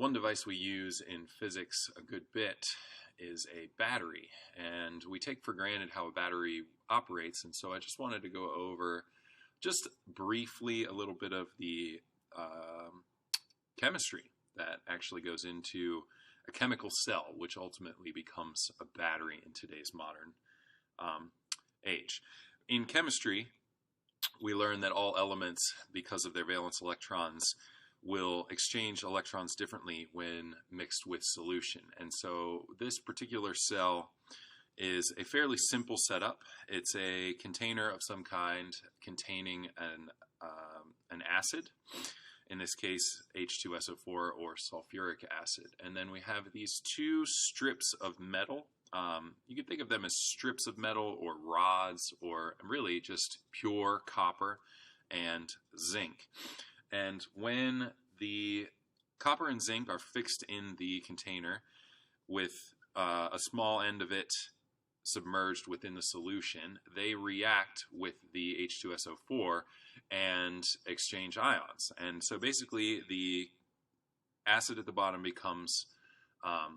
One device we use in physics a good bit is a battery, and we take for granted how a battery operates, and so I just wanted to go over just briefly a little bit of the chemistry that actually goes into a chemical cell, which ultimately becomes a battery in today's modern age. In chemistry, we learn that all elements, because of their valence electrons, will exchange electrons differently when mixed with solution. And so this particular cell is a fairly simple setup. It's a container of some kind containing an acid, in this case H2SO4 or sulfuric acid. And then we have these two strips of metal. You can think of them as strips of metal or rods, or really just pure copper and zinc. And when the copper and zinc are fixed in the container with a small end of it submerged within the solution, they react with the H2SO4 and exchange ions. And so basically the acid at the bottom becomes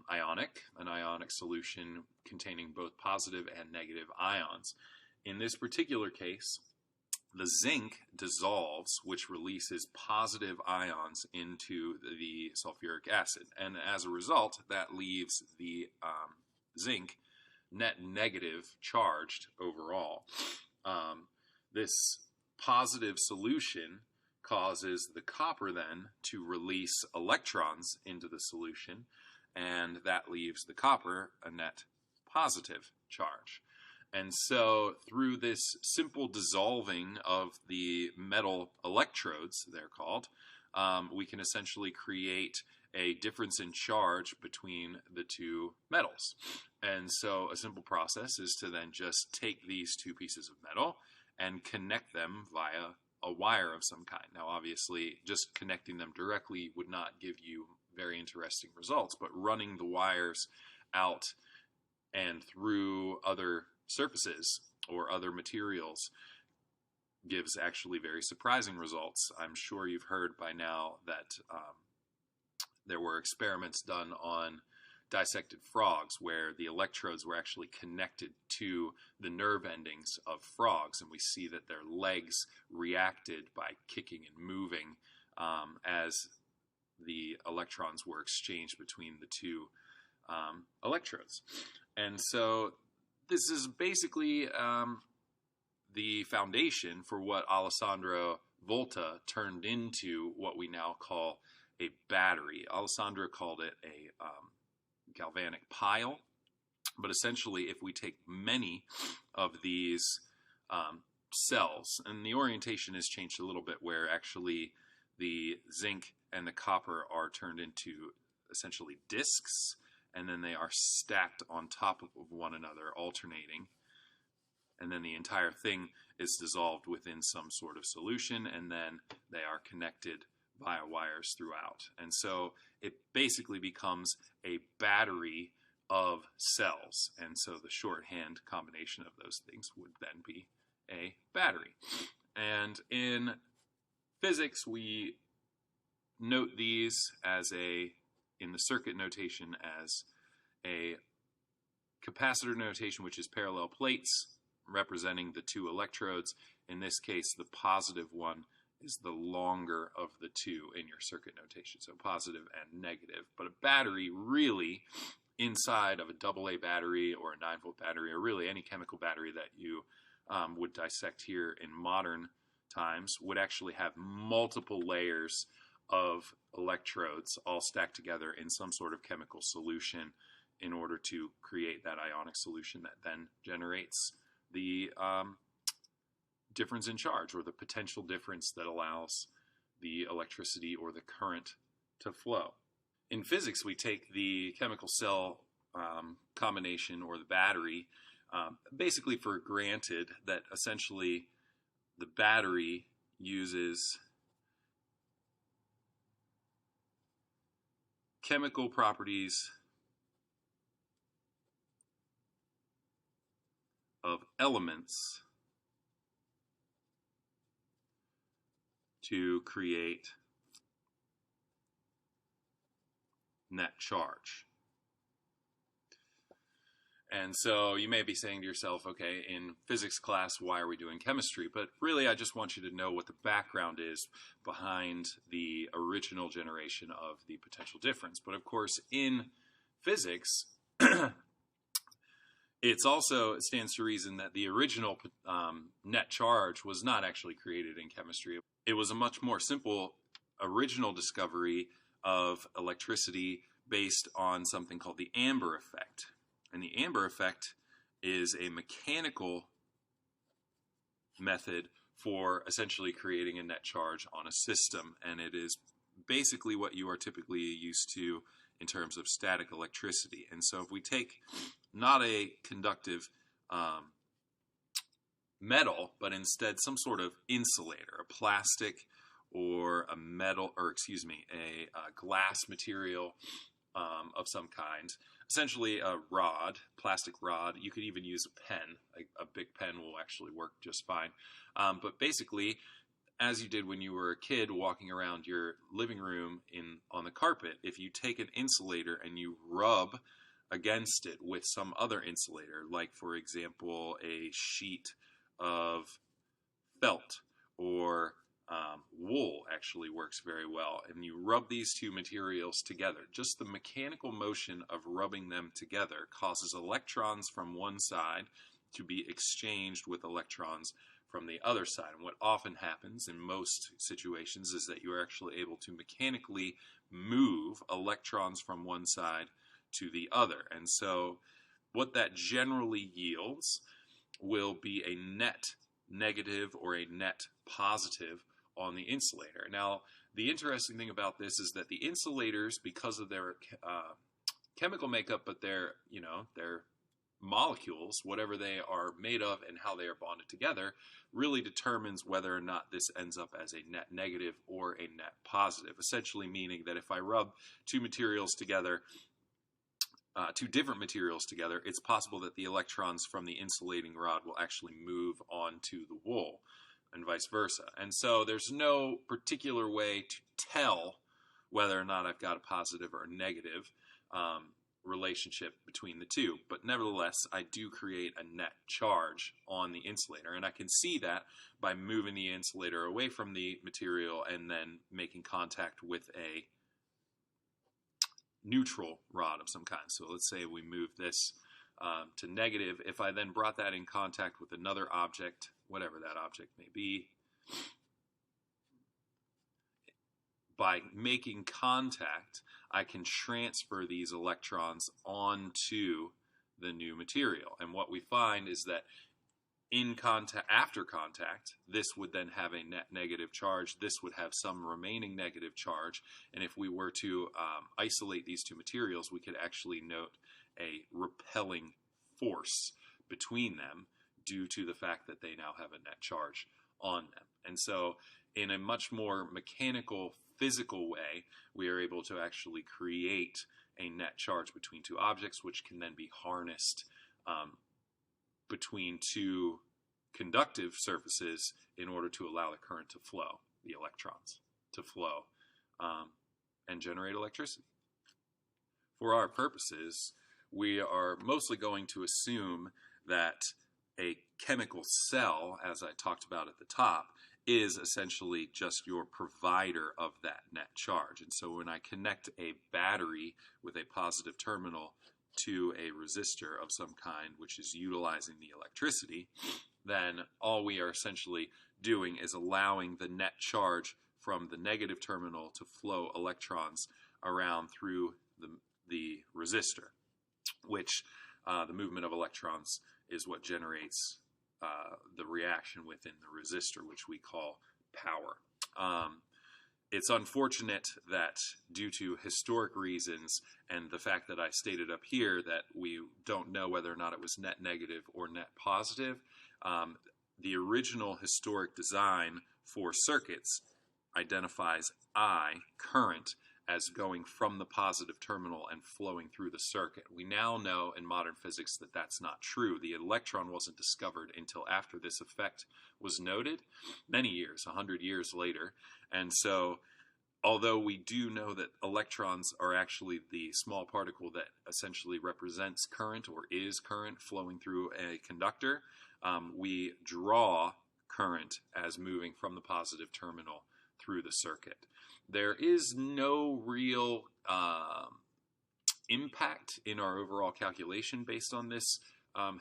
ionic, an ionic solution containing both positive and negative ions. In this particular case, the zinc dissolves, which releases positive ions into the sulfuric acid. And as a result, that leaves the zinc net negative charged overall. This positive solution causes the copper then to release electrons into the solution, and that leaves the copper a net positive charge. And so through this simple dissolving of the metal electrodes, they're called, we can essentially create a difference in charge between the two metals. And so a simple process is to then just take these two pieces of metal and connect them via a wire of some kind. Now obviously just connecting them directly would not give you very interesting results, but running the wires out and through other surfaces or other materials gives actually very surprising results. I'm sure you've heard by now that there were experiments done on dissected frogs where the electrodes were actually connected to the nerve endings of frogs, and we see that their legs reacted by kicking and moving as the electrons were exchanged between the two electrodes. And so this is basically the foundation for what Alessandro Volta turned into what we now call a battery. Alessandro called it a galvanic pile, but essentially if we take many of these cells, and the orientation has changed a little bit where actually the zinc and the copper are turned into essentially discs, and then they are stacked on top of one another, alternating. And then the entire thing is dissolved within some sort of solution, and then they are connected via wires throughout. And so it basically becomes a battery of cells. And so the shorthand combination of those things would then be a battery. And in physics, we note these as in the circuit notation as a capacitor notation, which is parallel plates representing the two electrodes. In this case, the positive one is the longer of the two in your circuit notation, so positive and negative. But a battery really, inside of a AA battery or a 9-volt battery, or really any chemical battery that you would dissect here in modern times, would actually have multiple layers of electrodes all stacked together in some sort of chemical solution in order to create that ionic solution that then generates the difference in charge, or the potential difference that allows the electricity or the current to flow. In physics, we take the chemical cell combination, or the battery, basically for granted that essentially the battery uses chemical properties of elements to create net charge. And so you may be saying to yourself, okay, in physics class, why are we doing chemistry? But really, I just want you to know what the background is behind the original generation of the potential difference. But of course, in physics, it stands to reason that the original net charge was not actually created in chemistry. It was a much more simple original discovery of electricity based on something called the Amber effect. And the Amber effect is a mechanical method for essentially creating a net charge on a system. And it is basically what you are typically used to in terms of static electricity. And so if we take not a conductive metal, but instead some sort of insulator, a plastic or a metal, or excuse me, a glass material of some kind, essentially a rod, plastic rod. You could even use a pen. A big pen will actually work just fine. But basically, as you did when you were a kid walking around your living room on the carpet, if you take an insulator and you rub against it with some other insulator, like for example a sheet of felt or wool actually works very well, and you rub these two materials together. Just the mechanical motion of rubbing them together causes electrons from one side to be exchanged with electrons from the other side. And what often happens in most situations is that you are actually able to mechanically move electrons from one side to the other. And so what that generally yields will be a net negative or a net positive on the insulator. Now, the interesting thing about this is that the insulators, because of their chemical makeup, but their molecules, whatever they are made of and how they are bonded together, really determines whether or not this ends up as a net negative or a net positive. Essentially meaning that if I rub two different materials together, it's possible that the electrons from the insulating rod will actually move onto the wool, and vice versa. And so there's no particular way to tell whether or not I've got a positive or a negative relationship between the two. But nevertheless, I do create a net charge on the insulator. And I can see that by moving the insulator away from the material and then making contact with a neutral rod of some kind. So let's say we move this to negative. If I then brought that in contact with another object, whatever that object may be, by making contact, I can transfer these electrons onto the new material. And what we find is that after contact, this would then have a net negative charge. This would have some remaining negative charge. And if we were to isolate these two materials, we could actually note a repelling force between them due to the fact that they now have a net charge on them. And so in a much more mechanical, physical way, we are able to actually create a net charge between two objects, which can then be harnessed between two conductive surfaces in order to allow the current to flow, the electrons to flow, and generate electricity. For our purposes, we are mostly going to assume that a chemical cell, as I talked about at the top, is essentially just your provider of that net charge. And so when I connect a battery with a positive terminal to a resistor of some kind, which is utilizing the electricity, then all we are essentially doing is allowing the net charge from the negative terminal to flow electrons around through the resistor, which the movement of electrons is what generates the reaction within the resistor, which we call power. It's unfortunate that due to historic reasons and the fact that I stated up here that we don't know whether or not it was net negative or net positive, the original historic design for circuits identifies I, current, as going from the positive terminal and flowing through the circuit. We now know in modern physics that that's not true. The electron wasn't discovered until after this effect was noted, many years, 100 years later. And so although we do know that electrons are actually the small particle that essentially represents current or is current flowing through a conductor, we draw current as moving from the positive terminal through the circuit. There is no real impact in our overall calculation based on this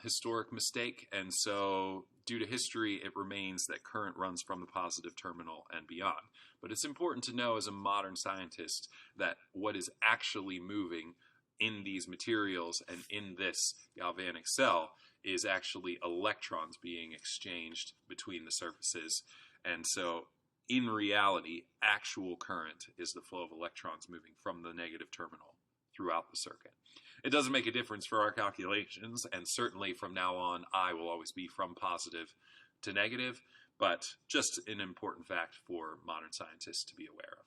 historic mistake, and so due to history, it remains that current runs from the positive terminal and beyond. But it's important to know as a modern scientist that what is actually moving in these materials and in this galvanic cell is actually electrons being exchanged between the surfaces. And so in reality, actual current is the flow of electrons moving from the negative terminal throughout the circuit. It doesn't make a difference for our calculations, and certainly from now on, I will always be from positive to negative, but just an important fact for modern scientists to be aware of.